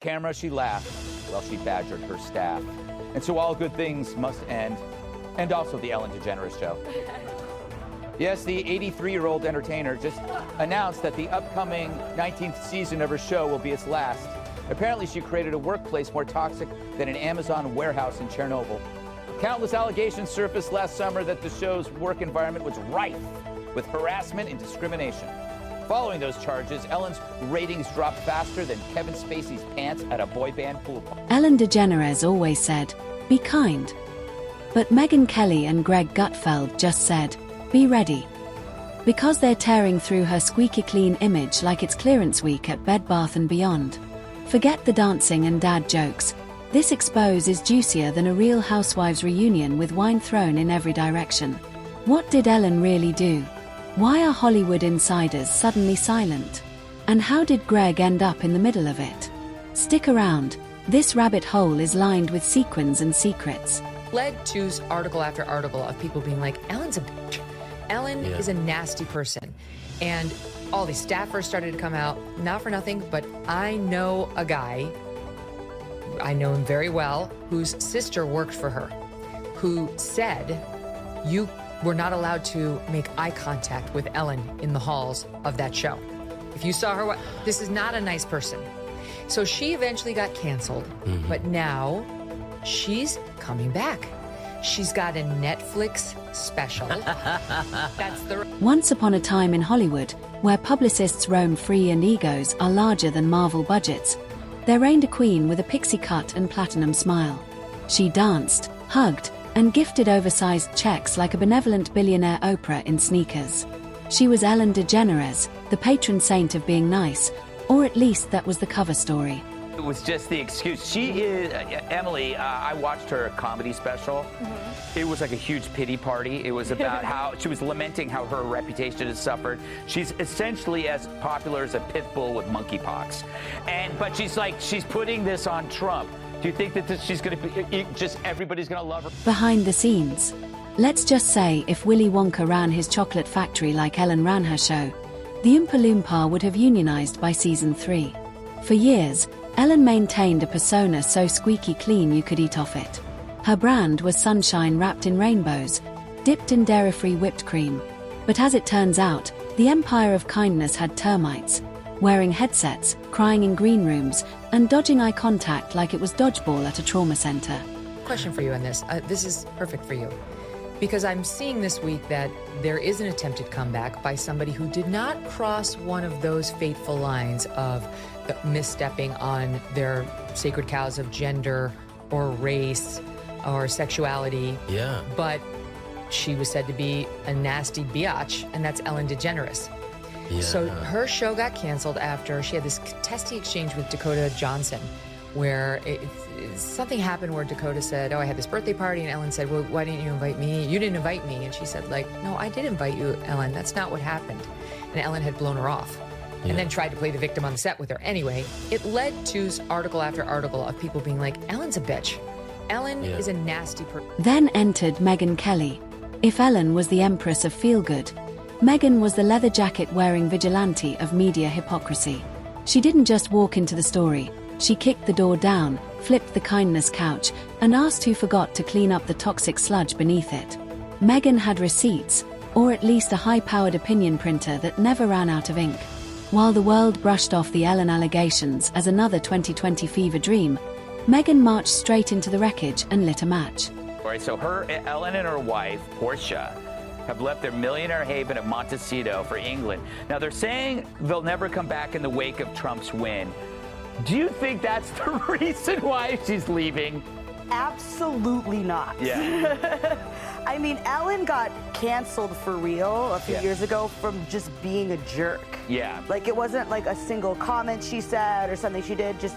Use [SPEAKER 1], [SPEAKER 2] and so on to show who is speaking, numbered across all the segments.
[SPEAKER 1] Camera, she laughed while she badgered her staff. And so all good things must end. And also the Ellen DeGeneres show. Yes, the 83-year-old entertainer just announced that the upcoming 19th season of her show will be its last. Apparently, she created a workplace more toxic than an Amazon warehouse in Chernobyl. Countless allegations surfaced last summer that the show's work environment was rife with harassment and discrimination. Following those charges, Ellen's ratings dropped faster than Kevin Spacey's pants at a boy band pool party.
[SPEAKER 2] Ellen DeGeneres always said, "Be kind." But Megyn Kelly and Greg Gutfeld just said, "Be ready." Because they're tearing through her squeaky clean image like it's clearance week at Bed Bath & Beyond. Forget the dancing and dad jokes. This Exposé is juicier than a Real Housewives reunion with wine thrown in every direction. What did Ellen really do? Why are Hollywood insiders suddenly silent? And how did Greg end up in the middle of it? Stick around. This rabbit hole is lined with sequins and secrets.
[SPEAKER 3] Led to article after article of people being like, Ellen's a bitch. Ellen is a nasty person. And all these staffers started to come out, not for nothing, but I know a guy, I know him very well, whose sister worked for her, who said, you were not allowed to make eye contact with Ellen in the halls of that show. If you saw her, this is not a nice person. So she eventually got canceled, but now she's coming back. She's got a Netflix special. That's the...
[SPEAKER 2] Once upon a time in Hollywood, where publicists roam free and egos are larger than Marvel budgets, there reigned a queen with a pixie cut and platinum smile. She danced, hugged, and gifted oversized checks like a benevolent billionaire Oprah in sneakers. She was Ellen DeGeneres, the patron saint of being nice, or at least that was the cover story.
[SPEAKER 1] It was just the excuse. She is, Emily, I watched her comedy special. It was like a huge pity party. It was about how she was lamenting how her reputation has suffered. She's essentially as popular as a pit bull with monkeypox. But she's putting this on Trump. Do you think that she's going to be, just everybody's going to love her?
[SPEAKER 2] Behind the scenes. Let's just say if Willy Wonka ran his chocolate factory like Ellen ran her show, the Oompa Loompa would have unionized by season 3. For years, Ellen maintained a persona so squeaky clean you could eat off it. Her brand was sunshine wrapped in rainbows, dipped in dairy-free whipped cream. But as it turns out, the empire of kindness had termites, wearing headsets, crying in green rooms, and dodging eye contact like it was dodgeball at a trauma center.
[SPEAKER 3] Question for you on this. This is perfect for you. Because I'm seeing this week that there is an attempted comeback by somebody who did not cross one of those fateful lines of misstepping on their sacred cows of gender or race or sexuality. Yeah. But she was said to be a nasty biatch, and that's Ellen DeGeneres. Yeah. So her show got canceled after she had this testy exchange with Dakota Johnson, where something happened where Dakota said, oh, I had this birthday party, and Ellen said, well, why didn't you invite me? You didn't invite me. And she said, no, I did invite you, Ellen. That's not what happened. And Ellen had blown her off. And then tried to play the victim on the set with her. Anyway, it led to article after article of people being like, Ellen's a bitch. Ellen is a nasty person.
[SPEAKER 2] Then entered Megyn Kelly. If Ellen was the empress of feel-good, Megyn was the leather jacket-wearing vigilante of media hypocrisy. She didn't just walk into the story. She kicked the door down, flipped the kindness couch, and asked who forgot to clean up the toxic sludge beneath it. Megyn had receipts, or at least a high-powered opinion printer that never ran out of ink. While the world brushed off the Ellen allegations as another 2020 fever dream, Megyn marched straight into the wreckage and lit a match.
[SPEAKER 1] All right, so Ellen and her wife, Portia, have left their millionaire haven of Montecito for England. Now, they're saying they'll never come back in the wake of Trump's win. Do you think that's the reason why she's leaving?
[SPEAKER 4] Absolutely not.
[SPEAKER 1] Yeah.
[SPEAKER 4] I mean, Ellen got canceled for real a few years ago from just being a jerk.
[SPEAKER 1] Yeah.
[SPEAKER 4] Like, it wasn't like a single comment she said or something she did, just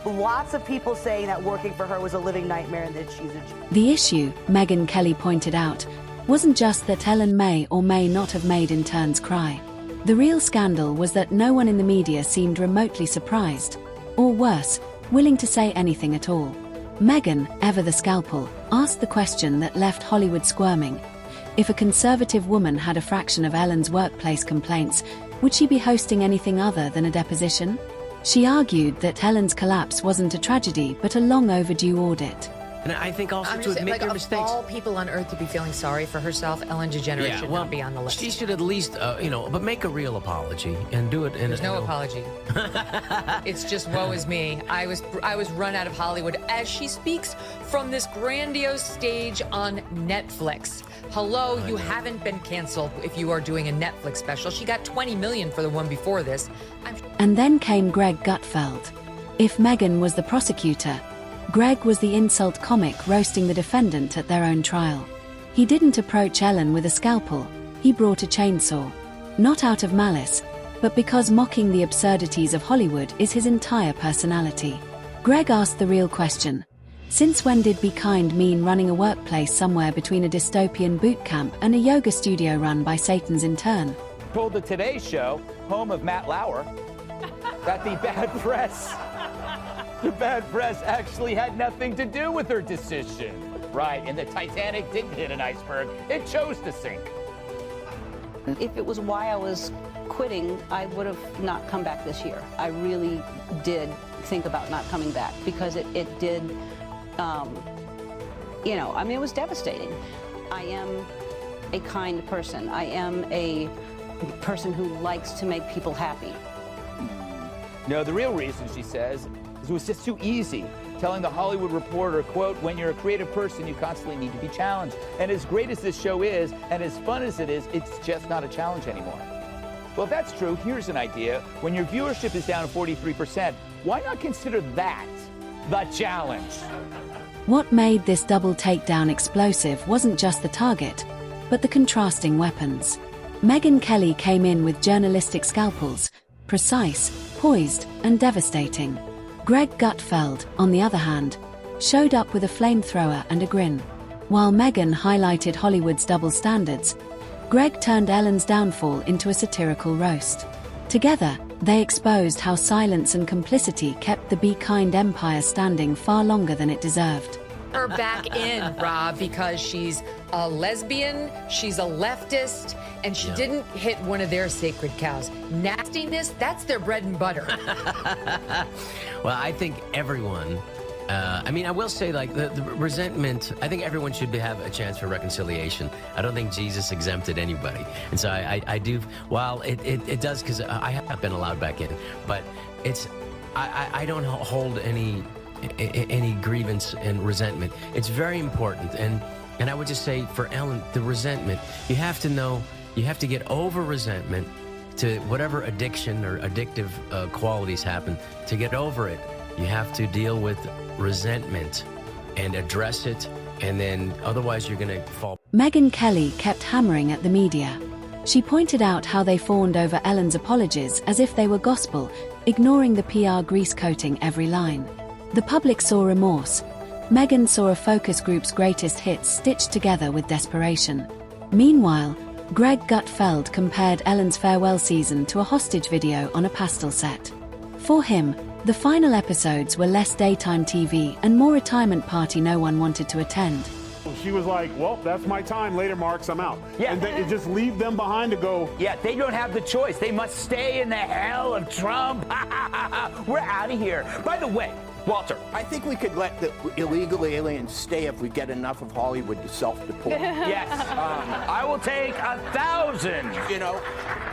[SPEAKER 4] lots of people saying that working for her was a living nightmare and that she's a jerk.
[SPEAKER 2] The issue, Megyn Kelly pointed out, wasn't just that Ellen may or may not have made interns cry. The real scandal was that no one in the media seemed remotely surprised, or worse, willing to say anything at all. Megyn, ever the scalpel, asked the question that left Hollywood squirming. If a conservative woman had a fraction of Ellen's workplace complaints, would she be hosting anything other than a deposition? She argued that Ellen's collapse wasn't a tragedy but a long overdue audit.
[SPEAKER 5] And I think also
[SPEAKER 3] I'm
[SPEAKER 5] to
[SPEAKER 3] just saying,
[SPEAKER 5] admit
[SPEAKER 3] like,
[SPEAKER 5] your
[SPEAKER 3] of
[SPEAKER 5] mistakes.
[SPEAKER 3] all people on earth to be feeling sorry for herself, Ellen DeGeneres should not be on the list.
[SPEAKER 5] She should at least, but make a real apology and do it in
[SPEAKER 3] There's no apology. It's just woe is me. I was run out of Hollywood as she speaks from this grandiose stage on Netflix. Hello, you haven't been canceled if you are doing a Netflix special. She got $20 million for the one before this.
[SPEAKER 2] And then came Greg Gutfeld. If Megyn was the prosecutor, Greg was the insult comic roasting the defendant at their own trial. He didn't approach Ellen with a scalpel, he brought a chainsaw. Not out of malice, but because mocking the absurdities of Hollywood is his entire personality. Greg asked the real question. Since when did Be Kind mean running a workplace somewhere between a dystopian boot camp and a yoga studio run by Satan's intern?
[SPEAKER 1] Told the Today Show, home of Matt Lauer, that the bad press actually had nothing to do with her decision. Right, and the Titanic didn't hit an iceberg, it chose to sink.
[SPEAKER 6] If it was why I was quitting, I would have not come back this year. I really did think about not coming back because it did, it was devastating. I am a kind person. I am a person who likes to make people happy.
[SPEAKER 1] No, the real reason, she says, is it was just too easy. Telling the Hollywood Reporter, quote, when you're a creative person, you constantly need to be challenged. And as great as this show is, and as fun as it is, it's just not a challenge anymore. Well, if that's true, here's an idea. When your viewership is down 43%, why not consider that the challenge?
[SPEAKER 2] What made this double takedown explosive wasn't just the target, but the contrasting weapons. Megyn Kelly came in with journalistic scalpels, precise, poised, and devastating. Greg Gutfeld, on the other hand, showed up with a flamethrower and a grin. While Megyn highlighted Hollywood's double standards, Greg turned Ellen's downfall into a satirical roast. Together, they exposed how silence and complicity kept the Be Kind empire standing far longer than it deserved.
[SPEAKER 3] Her back in, Rob, because she's a lesbian, she's a leftist, and she didn't hit one of their sacred cows. Nastiness, that's their bread and butter.
[SPEAKER 5] Well, I think everyone, I will say, like, the resentment, I think everyone should have a chance for reconciliation. I don't think Jesus exempted anybody. And so I do, while it does, because I have been allowed back in, but I don't hold any grievance and resentment. It's very important. And I would just say for Ellen, the resentment, you have to get over resentment to whatever addiction or addictive qualities happen. To get over it, you have to deal with resentment and address it, and then otherwise you're going to fall.
[SPEAKER 2] Megyn Kelly kept hammering at the media. She pointed out how they fawned over Ellen's apologies as if they were gospel, ignoring the PR grease coating every line. The public saw remorse. Megyn saw a focus group's greatest hits stitched together with desperation. Meanwhile, Greg Gutfeld compared Ellen's farewell season to a hostage video on a pastel set. For him, the final episodes were less daytime TV and more retirement party no one wanted to attend.
[SPEAKER 7] She was like, well, that's my time. Later, Marks, I'm out.
[SPEAKER 1] Yeah.
[SPEAKER 7] And then just leave them behind to go.
[SPEAKER 1] Yeah, they don't have the choice. They must stay in the hell of Trump. We're out of here. By the way, Walter.
[SPEAKER 8] I think we could let the illegal aliens stay if we get enough of Hollywood to self-deport.
[SPEAKER 1] Yes. I will take 1,000.
[SPEAKER 8] You know,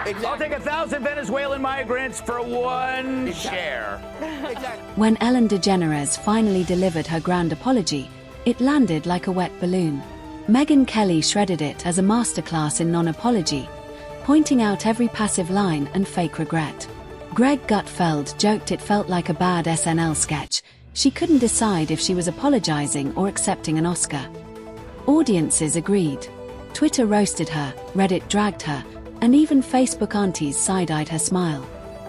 [SPEAKER 8] exactly.
[SPEAKER 1] I'll take 1,000 Venezuelan migrants for one share.
[SPEAKER 8] Exactly.
[SPEAKER 2] When Ellen DeGeneres finally delivered her grand apology, it landed like a wet balloon. Megyn Kelly shredded it as a masterclass in non-apology, pointing out every passive line and fake regret. Greg Gutfeld joked it felt like a bad SNL sketch. She couldn't decide if she was apologizing or accepting an Oscar. Audiences agreed. Twitter roasted her, Reddit dragged her, and even Facebook aunties side-eyed her smile.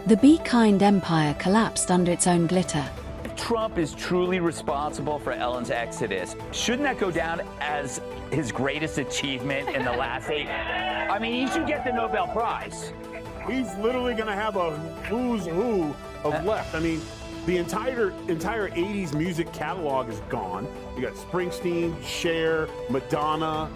[SPEAKER 2] The Be Kind empire collapsed under its own glitter.
[SPEAKER 1] If Trump is truly responsible for Ellen's exodus, shouldn't that go down as his greatest achievement in the last 8? I mean, he should get the Nobel Prize.
[SPEAKER 7] He's literally going to have a who's who of left. I mean, the entire 80s music catalog is gone. You got Springsteen, Cher, Madonna.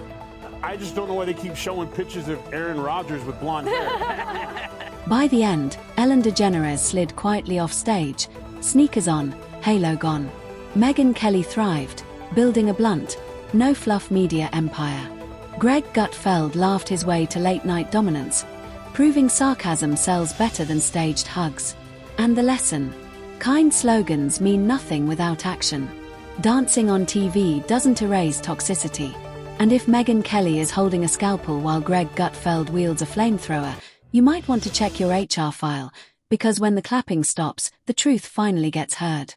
[SPEAKER 7] I just don't know why they keep showing pictures of Aaron Rodgers with blonde hair.
[SPEAKER 2] By the end, Ellen DeGeneres slid quietly off stage, sneakers on, halo gone. Megyn Kelly thrived, building a blunt, no-fluff media empire. Greg Gutfeld laughed his way to late-night dominance, proving sarcasm sells better than staged hugs. And the lesson: kind slogans mean nothing without action. Dancing on TV doesn't erase toxicity. And if Megyn Kelly is holding a scalpel while Greg Gutfeld wields a flamethrower, you might want to check your HR file, because when the clapping stops, the truth finally gets heard.